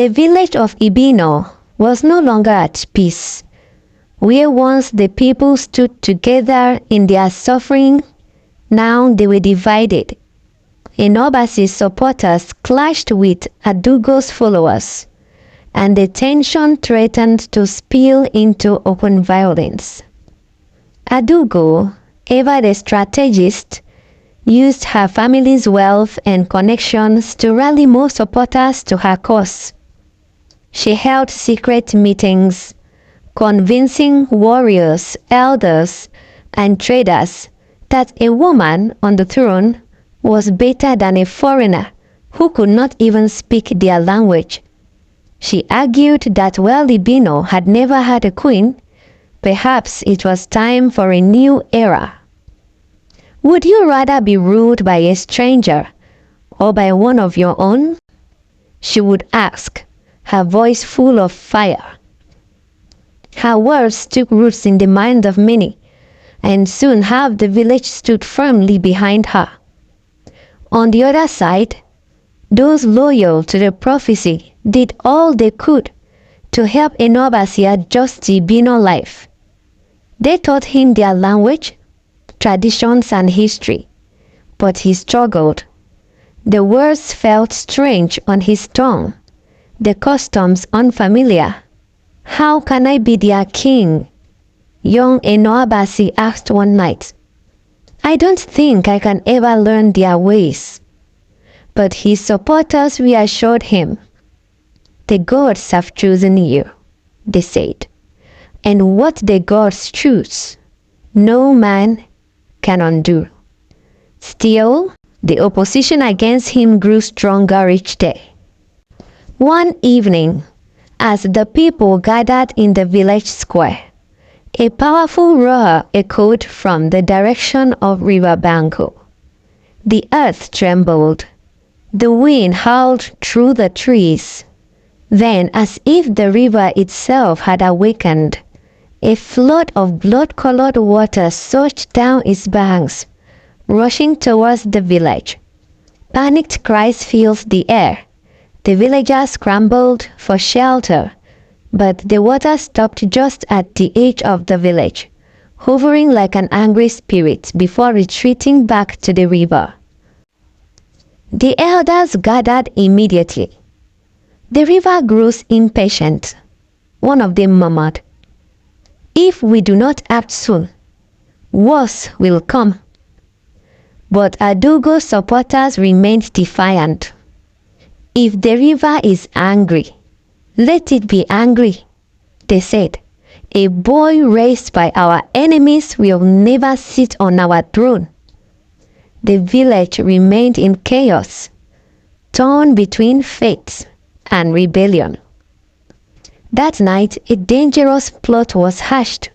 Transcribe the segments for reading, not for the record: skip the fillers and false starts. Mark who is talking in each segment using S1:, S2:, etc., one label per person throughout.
S1: The village of Ibino was no longer at peace. Where once the people stood together in their suffering, now they were divided. Enobasi's supporters clashed with Adugo's followers, and the tension threatened to spill into open violence. Adugo, ever the strategist, used her family's wealth and connections to rally more supporters to her cause. She held secret meetings, convincing warriors, elders, and traders that a woman on the throne was better than a foreigner who could not even speak their language. She argued that while Ibino had never had a queen, perhaps it was time for a new era. Would you rather be ruled by a stranger or by one of your own? She would ask, her voice full of fire. Her words took roots in the minds of many, and soon half the village stood firmly behind her. On the other side, those loyal to the prophecy did all they could to help Enobasi adjust to Ibino life. They taught him their language, traditions, and history, but he struggled. The words felt strange on his tongue, the customs unfamiliar. "How can I be their king?" young Enobasi asked one night. "I don't think I can ever learn their ways." But his supporters reassured him. "The gods have chosen you," they said, "and what the gods choose, no man can undo." Still, the opposition against him grew stronger each day. One evening, as the people gathered in the village square, a powerful roar echoed from the direction of River Banku. The earth trembled. The wind howled through the trees. Then, as if the river itself had awakened, a flood of blood-colored water surged down its banks, rushing towards the village. Panicked cries filled the air. The villagers scrambled for shelter, but the water stopped just at the edge of the village, hovering like an angry spirit before retreating back to the river. The elders gathered immediately. "The river grows impatient," one of them murmured. "If we do not act soon, worse will come." But Adugo's supporters remained defiant. "If the river is angry, let it be angry," they said. "A boy raised by our enemies will never sit on our throne." The village remained in chaos, torn between faith and rebellion. That night, a dangerous plot was hatched.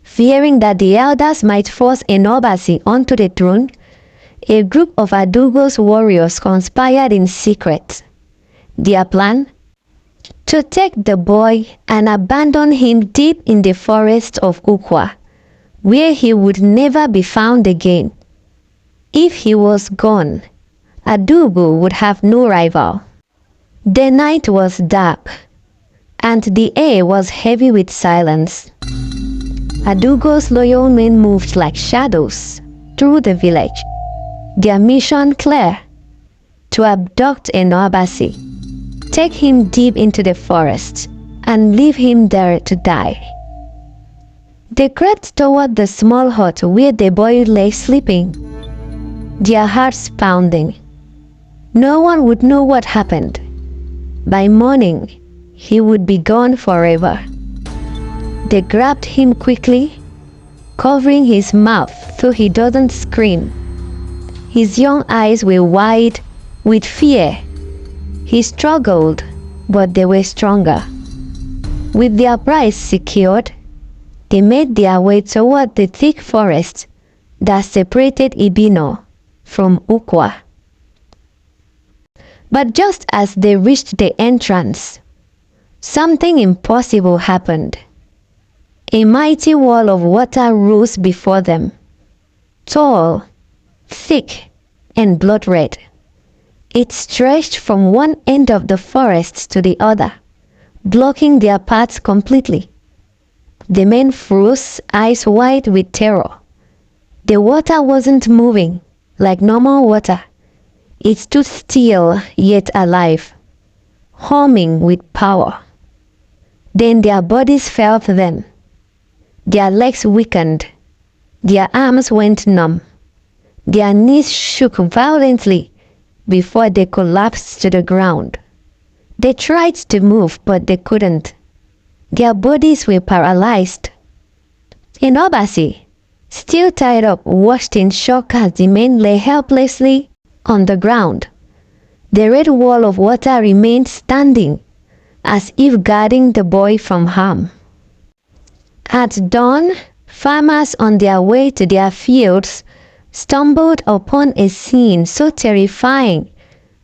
S1: Fearing that the elders might force Enobasi onto the throne, a group of Adugo's warriors conspired in secret. Their plan? To take the boy and abandon him deep in the forest of Ukwa, where he would never be found again. If he was gone, Adugo would have no rival. The night was dark, and the air was heavy with silence. Adugo's loyal men moved like shadows through the village, their mission clear: to abduct Enobasi, take him deep into the forest, and leave him there to die. They crept toward the small hut where the boy lay sleeping, their hearts pounding. No one would know what happened. By morning, he would be gone forever. They grabbed him quickly, covering his mouth so he doesn't scream. His young eyes were wide with fear. He struggled, but they were stronger. With their prize secured, they made their way toward the thick forest that separated Ibino from Ukwa. But just as they reached the entrance, something impossible happened. A mighty wall of water rose before them, tall, thick, and blood red. It stretched from one end of the forest to the other, blocking their paths completely. The men froze, eyes wide with terror. The water wasn't moving like normal water. It stood still yet alive, humming with power. Then their bodies felt them. Their legs weakened. Their arms went numb. Their knees shook violently before they collapsed to the ground. They tried to move, but they couldn't. Their bodies were paralyzed. Enobasi, still tied up, watched in shock as the men lay helplessly on the ground. The red wall of water remained standing, as if guarding the boy from harm. At dawn, farmers on their way to their fields stumbled upon a scene so terrifying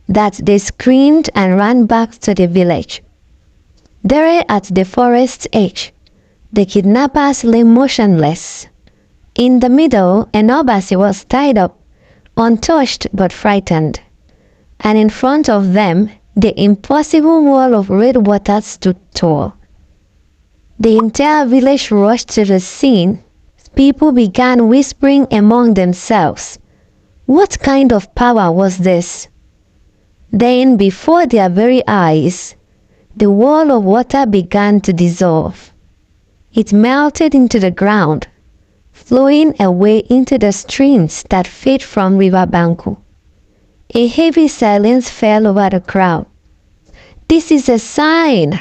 S1: that they screamed and ran back to the village. There at the forest's edge, the kidnappers lay motionless. In the middle, Enobasi was tied up, untouched but frightened, and in front of them, the impossible wall of red water stood tall. The entire village rushed to the scene. People began whispering among themselves. What kind of power was this? Then, before their very eyes, the wall of water began to dissolve. It melted into the ground, flowing away into the streams that fed from River Banku. A heavy silence fell over the crowd. "This is a sign,"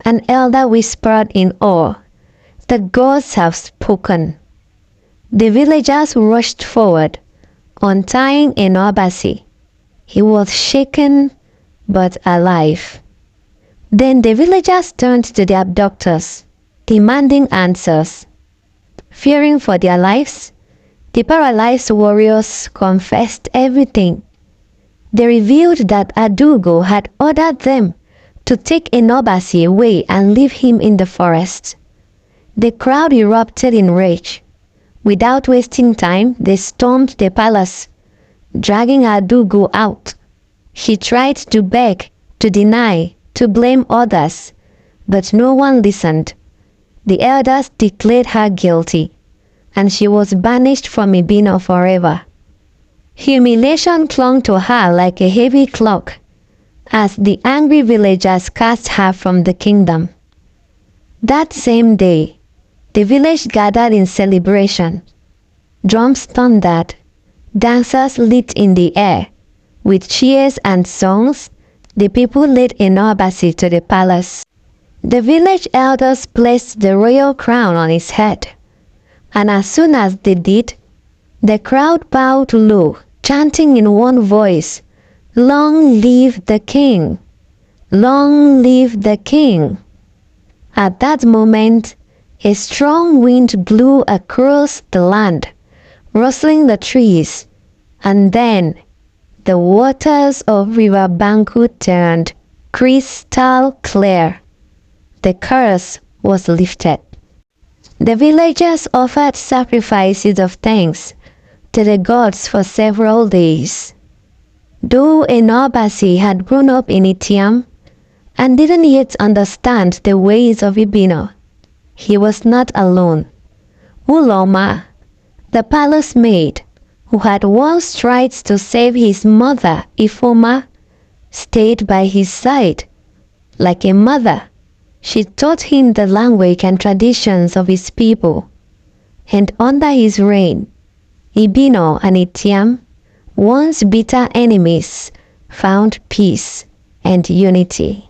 S1: an elder whispered in awe. "The gods have spoken." The villagers rushed forward, untying Enobasi. He was shaken but alive. Then the villagers turned to the abductors, demanding answers. Fearing for their lives, the paralyzed warriors confessed everything. They revealed that Adugo had ordered them to take Enobasi away and leave him in the forest. The crowd erupted in rage. Without wasting time, they stormed the palace, dragging Adugo out. She tried to beg, to deny, to blame others, but no one listened. The elders declared her guilty, and she was banished from Ibino forever. Humiliation clung to her like a heavy cloak as the angry villagers cast her from the kingdom. That same day, the village gathered in celebration. Drums thundered, dancers lit in the air. With cheers and songs, the people led Enobasi to the palace. The village elders placed the royal crown on his head, and as soon as they did, the crowd bowed low, chanting in one voice, "Long live the king! Long live the king!" At that moment, a strong wind blew across the land, rustling the trees, and then the waters of River Banku turned crystal clear. The curse was lifted. The villagers offered sacrifices of thanks to the gods for several days. Though Enobasi had grown up in Itiam and didn't yet understand the ways of Ibino, he was not alone. Uloma, the palace maid, who had once tried to save his mother, Ifoma, stayed by his side. Like a mother, she taught him the language and traditions of his people. And under his reign, Ibino and Itiam, once bitter enemies, found peace and unity.